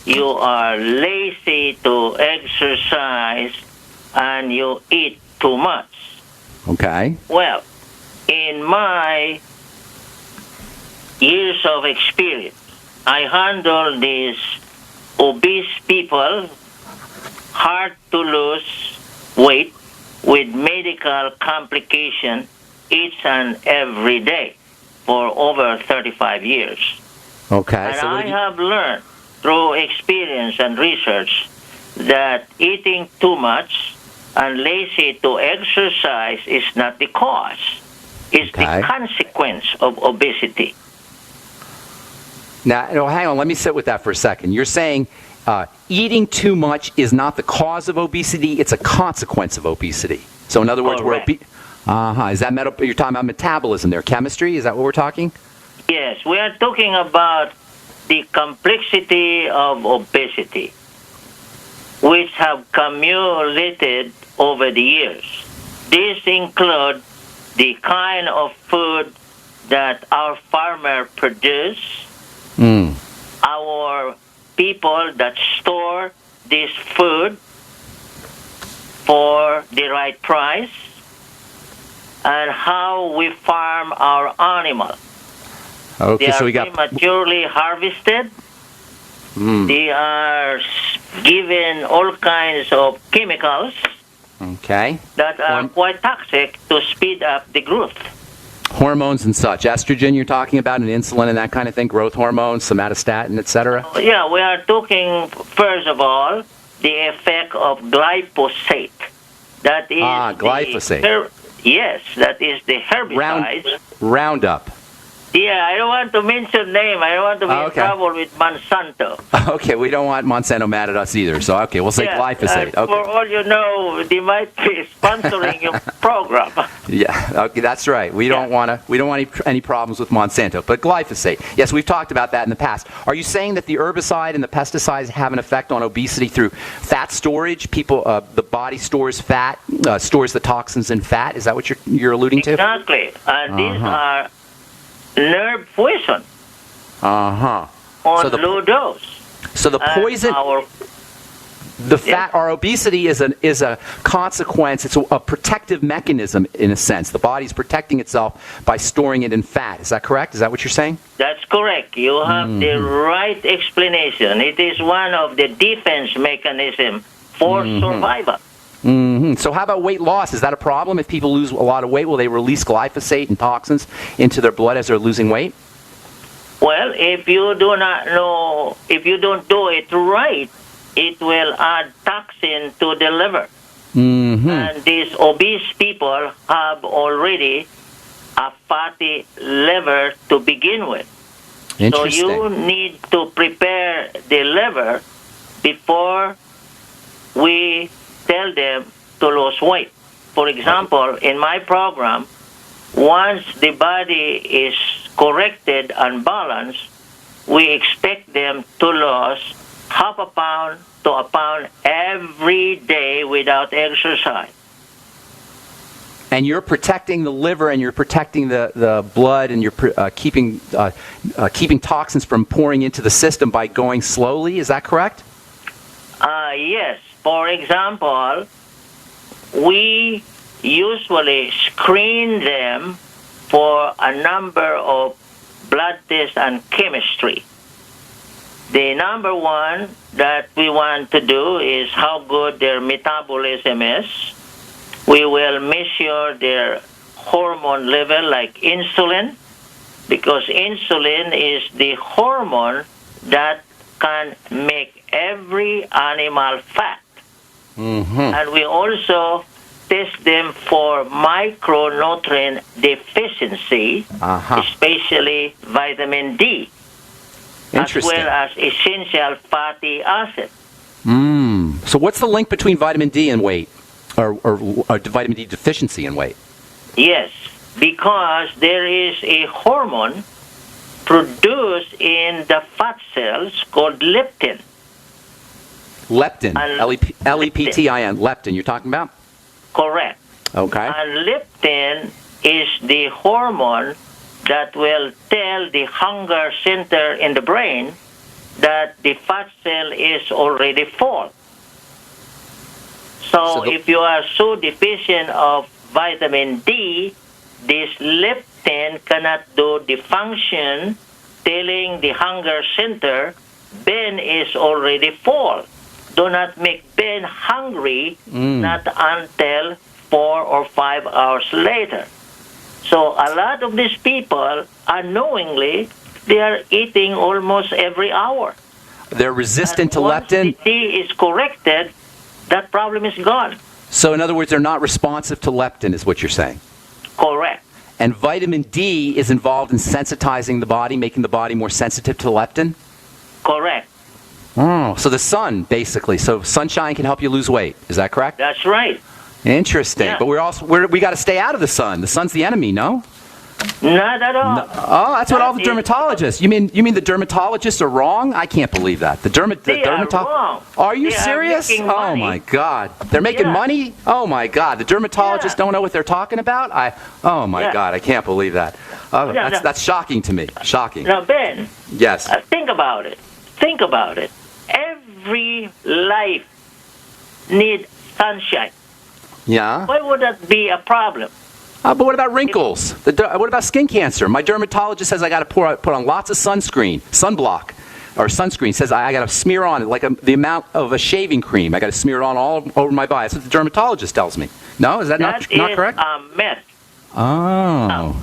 you are lazy to exercise, and you eat too much. Okay. Well, in my years of experience, I handle these obese people, hard to lose weight with medical complication each and every day for over 35 years. Okay. And So I have learned through experience and research that eating too much and lazy to exercise is not the cause. It's the consequence of obesity. Now, hang on. Let me sit with that for a second. You're saying eating too much is not the cause of obesity; it's a consequence of obesity. So, in other words, we're obese. Is that you're talking about metabolism there, chemistry? Is that what we're talking? Yes, we are talking about the complexity of obesity, which have accumulated over the years. These include the kind of food that our farmers produce, our people that store this food for the right price, and how we farm our animals. Okay, they are so we got prematurely harvested. They are given all kinds of chemicals that are quite toxic to speed up the growth. Hormones and such. Estrogen you're talking about, and insulin and that kind of thing, growth hormones, somatostatin, etc.? Yeah, we are talking, first of all, the effect of glyphosate. That is glyphosate. Yes, that is the herbicide. Roundup. Yeah, I don't want to mention name. I don't want to be in trouble with Monsanto. Okay, we don't want Monsanto mad at us either. So, okay, we'll say glyphosate. Okay. For all you know, they might be sponsoring your program. Yeah, okay, that's right. We don't want any problems with Monsanto. But glyphosate, yes, we've talked about that in the past. Are you saying that the herbicide and the pesticides have an effect on obesity through fat storage? The body stores fat, stores the toxins in fat. Is that what you're alluding to? Exactly. And these are nerve poison on low dose. So the poison, our obesity is a consequence. It's a protective mechanism in a sense. The body's protecting itself by storing it in fat. Is that correct? Is that what you're saying? That's correct. You have the right explanation. It is one of the defense mechanisms for survival. So how about weight loss? Is that a problem? If people lose a lot of weight, will they release glyphosate and toxins into their blood as they're losing weight? Well, if you do not know, if you don't do it right, it will add toxin to the liver. And these obese people have already a fatty liver to begin with. So you need to prepare the liver before we tell them to lose weight. For example, in my program, once the body is corrected and balanced, we expect them to lose half a pound to a pound every day without exercise. And you're protecting the liver, and you're protecting the blood, and you're keeping toxins from pouring into the system by going slowly. Is that correct? Yes. For example, we usually screen them for a number of blood tests and chemistry. The number one that we want to do is how good their metabolism is. We will measure their hormone level like insulin, because insulin is the hormone that can make every animal fat. And we also test them for micronutrient deficiency, especially vitamin D, as well as essential fatty acids. So what's the link between vitamin D and weight, or vitamin D deficiency and weight? Yes, because there is a hormone produced in the fat cells called leptin. Leptin, L-E-P-T-I-N, leptin you're talking about? Correct. Okay. And leptin is the hormone that will tell the hunger center in the brain that the fat cell is already full. So if you are so deficient of vitamin D, this leptin cannot do the function telling the hunger center, Ben is already full. Do not make Ben hungry, not until 4 or 5 hours later. So a lot of these people, unknowingly, they are eating almost every hour. They're resistant to Once leptin? the D is corrected, that problem is gone. So in other words, they're not responsive to leptin is what you're saying? Correct. And vitamin D is involved in sensitizing the body, making the body more sensitive to leptin? Correct. Oh, so the sun, basically. So sunshine can help you lose weight. Is that correct? That's right. Interesting. Yeah. But we got to stay out of the sun. The sun's the enemy, no? Not at all. No. Oh, that's what all the dermatologists. You mean the dermatologists are wrong? I can't believe that. They are wrong. Are you They are serious? making Oh money. my God. They're making money? Oh my God. The dermatologists don't know what they're talking about? Oh my God. I can't believe that. Oh, that's shocking to me. Shocking. Now, Ben. Yes. Think about it. Think about it. Every life needs sunshine. Yeah. Why would that be a problem? But what about wrinkles? What about skin cancer? My dermatologist says I got to put on lots of sunblock, or sunscreen. Says I got to smear on it like the amount of a shaving cream. I got to smear it on all over my body. That's what the dermatologist tells me. No, is that not correct? That is a myth. Oh.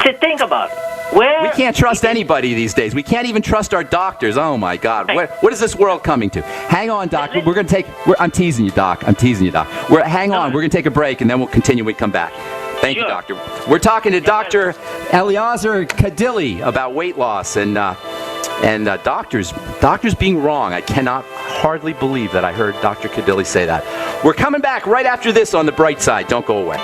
To think about it. We can't trust anybody these days. We can't even trust our doctors. Oh my God. What is this world coming to? Hang on, Doc. We're going to take. I'm teasing you, Doc. Hang on. We're going to take a break and then we'll continue when we come back. Thank you, Doctor. We're talking to Dr. Eliezer Kadili about weight loss and doctors being wrong. I cannot hardly believe that I heard Dr. Kadili say that. We're coming back right after this on The Bright Side. Don't go away.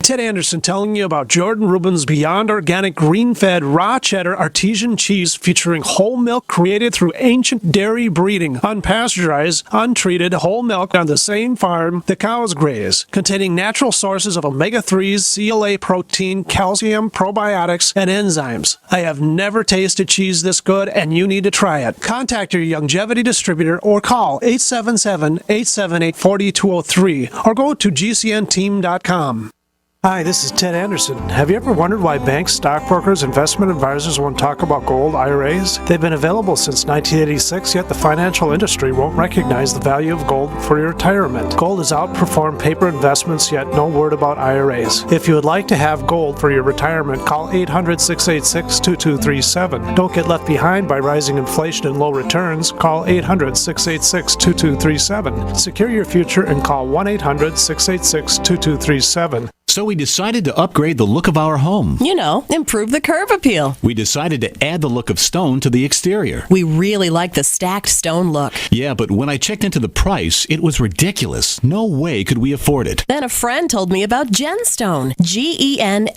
Ted Anderson telling you about Jordan Rubin's Beyond Organic Green-Fed Raw Cheddar Artesian Cheese featuring whole milk created through ancient dairy breeding, unpasteurized, untreated whole milk on the same farm the cows graze, containing natural sources of omega-3s, CLA protein, calcium, probiotics, and enzymes. I have never tasted cheese this good, and you need to try it. Contact your Longevity distributor or call 877-878-4203 or go to gcnteam.com. Hi, this is Ted Anderson. Have you ever wondered why banks, stockbrokers, investment advisors won't talk about gold IRAs? They've been available since 1986, yet the financial industry won't recognize the value of gold for your retirement. Gold has outperformed paper investments, yet no word about IRAs. If you would like to have gold for your retirement, call 800-686-2237. Don't get left behind by rising inflation and low returns. Call 800-686-2237. Secure your future and call 1-800-686-2237. So we decided to upgrade the look of our home. You know, improve the curb appeal. We decided to add the look of stone to the exterior. We really like the stacked stone look. Yeah, but when I checked into the price, it was ridiculous. No way could we afford it. Then a friend told me about Genstone. Genstone.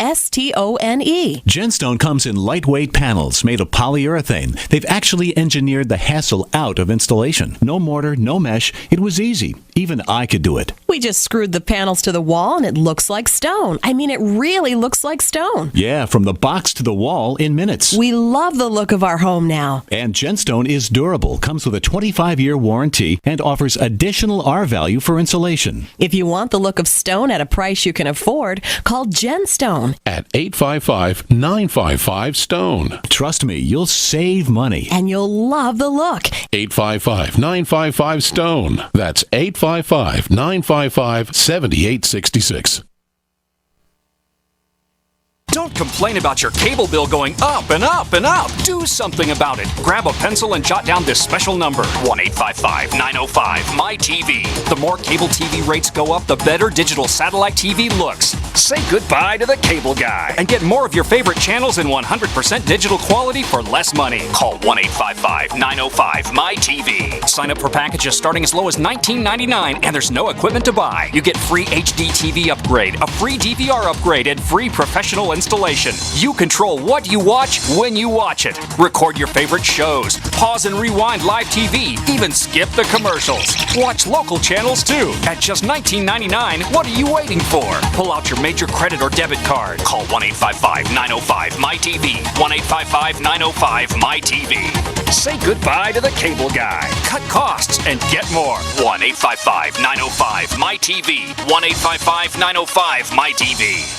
Genstone comes in lightweight panels made of polyurethane. They've actually engineered the hassle out of installation. No mortar, no mesh. It was easy. Even I could do it. We just screwed the panels to the wall and it looks like stone. I mean, it really looks like stone. Yeah, from the box to the wall in minutes. We love the look of our home now. And Genstone is durable, comes with a 25-year warranty, and offers additional R value for insulation. If you want the look of stone at a price you can afford, call Genstone at 855-955-STONE. Trust me, you'll save money. And you'll love the look. 855-955-STONE. That's 855-955-7866. Don't complain about your cable bill going up and up and up. Do something about it. Grab a pencil and jot down this special number, 1-855-905-MY-TV. The more cable TV rates go up, the better digital satellite TV looks. Say goodbye to the cable guy and get more of your favorite channels in 100% digital quality for less money. Call 1-855-905-MY-TV. Sign up for packages starting as low as $19.99 and there's no equipment to buy. You get free HD TV upgrade, a free DVR upgrade, and free professional installation. You control what you watch when you watch it. Record your favorite shows. Pause and rewind live TV. Even skip the commercials. Watch local channels too. At just $19.99, what are you waiting for? Pull out your major credit or debit card. Call 1-855-905-MY-TV. 1-855-905-MY-TV. Say goodbye to the cable guy. Cut costs and get more. 1-855-905-MY-TV. 1-855-905-MY-TV.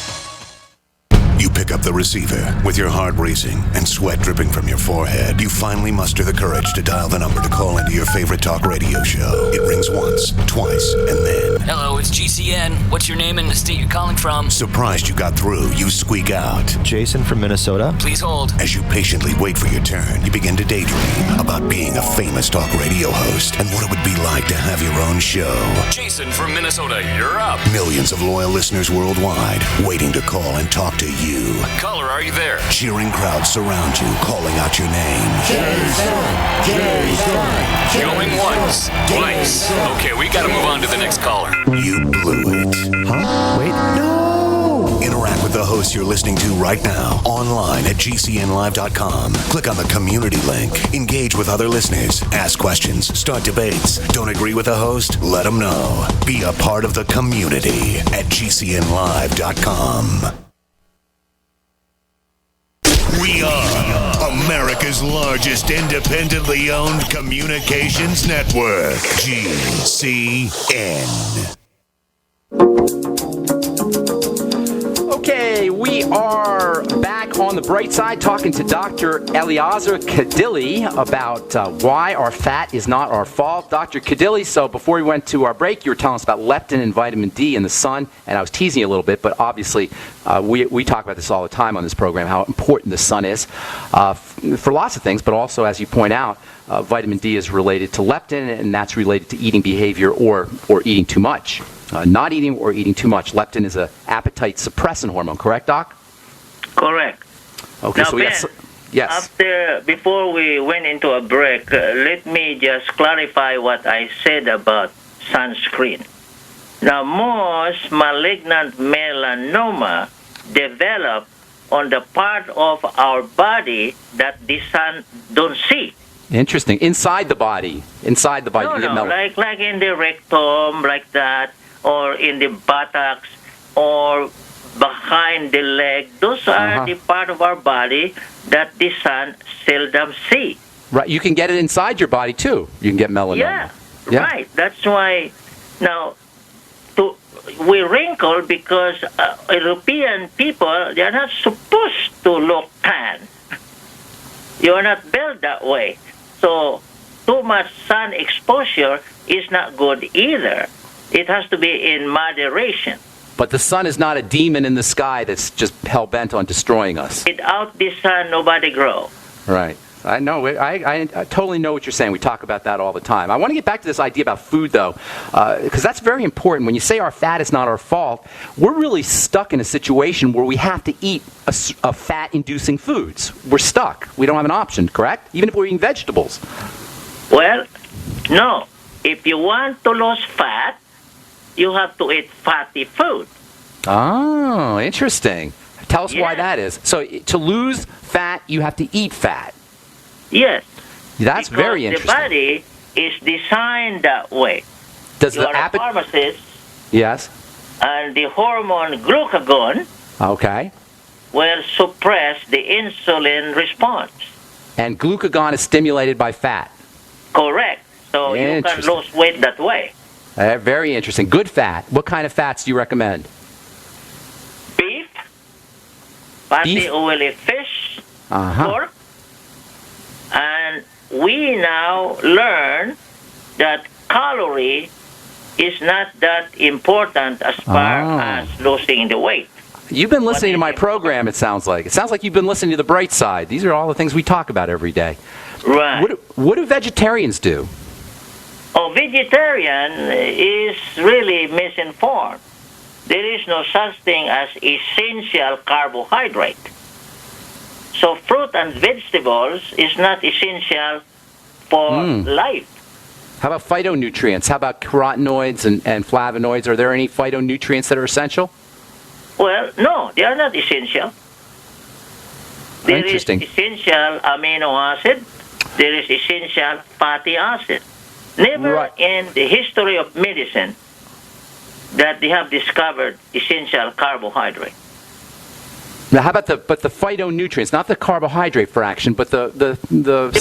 You pick up the receiver with your heart racing and sweat dripping from your forehead. You finally muster the courage to dial the number to call into your favorite talk radio show. It rings once, twice, and then... Hello, it's GCN. What's your name and the state you're calling from? Surprised you got through, you squeak out. Jason from Minnesota. Please hold. As you patiently wait for your turn, you begin to daydream about being a famous talk radio host and what it would be like to have your own show. Jason from Minnesota, you're up. Millions of loyal listeners worldwide waiting to call and talk to you. Caller, are you there? Cheering crowds surround you, calling out your name. Jason! Going once, twice. Okay, we gotta move on to the next caller. You blew it. Huh? Wait, no! Interact with the host you're listening to right now, online at gcnlive.com. Click on the community link. Engage with other listeners. Ask questions. Start debates. Don't agree with the host? Let them know. Be a part of the community at gcnlive.com. We are America's largest independently owned communications network, GCN. Okay, we are back on the bright side talking to Dr. Eliezer Kadili about why our fat is not our fault. Dr. Kadili, so before we went to our break, you were telling us about leptin and vitamin D in the sun, and I was teasing you a little bit, but obviously we talk about this all the time on this program, how important the sun is for lots of things, but also, as you point out, vitamin D is related to leptin, and that's related to eating behavior or eating too much. Not eating or eating too much. Leptin is an appetite suppressant hormone, correct, Doc? Correct. Okay, now, so Ben, yes. Before we went into a break, let me just clarify what I said about sunscreen. Now, most malignant melanoma develop on the part of our body that the sun don't see. Interesting. Inside the body. No, like in the rectum, like that, or in the buttocks, or behind the leg. Those are the part of our body that the sun seldom see. Right. You can get it inside your body too. You can get melanoma. Yeah. Right. That's why now we wrinkle because European people, they are not supposed to look tan. You are not built that way. So too much sun exposure is not good either. It has to be in moderation. But the sun is not a demon in the sky that's just hell-bent on destroying us. Without the sun, nobody grows. Right. I know. I totally know what you're saying. We talk about that all the time. I want to get back to this idea about food, though, because that's very important. When you say our fat is not our fault, we're really stuck in a situation where we have to eat a fat-inducing foods. We're stuck. We don't have an option, correct? Even if we're eating vegetables. Well, no. If you want to lose fat, you have to eat fatty food. Oh, interesting. Tell us why that is. So to lose fat, you have to eat fat. Yes. That's because very interesting. The body is designed that way. Does you the are a pharmacist. Yes. And the hormone glucagon will suppress the insulin response. And glucagon is stimulated by fat. Correct. So you can lose weight that way. Very interesting. Good fat. What kind of fats do you recommend? Beef, fatty oily fish, pork. And we now learn that calorie is not that important as far as losing the weight. You've been listening to my program, it sounds like. It sounds like you've been listening to The Bright Side. These are all the things we talk about every day. Right. What do vegetarians do? Oh, vegetarian is really misinformed. There is no such thing as essential carbohydrate. So fruit and vegetables is not essential for life. How about phytonutrients? How about carotenoids and flavonoids? Are there any phytonutrients that are essential? Well, no, they are not essential. There is Interesting. essential amino acid. There is essential fatty acid. Never Right. in the history of medicine that they have discovered essential carbohydrate. Now, how about the phytonutrients, not the carbohydrate fraction, but the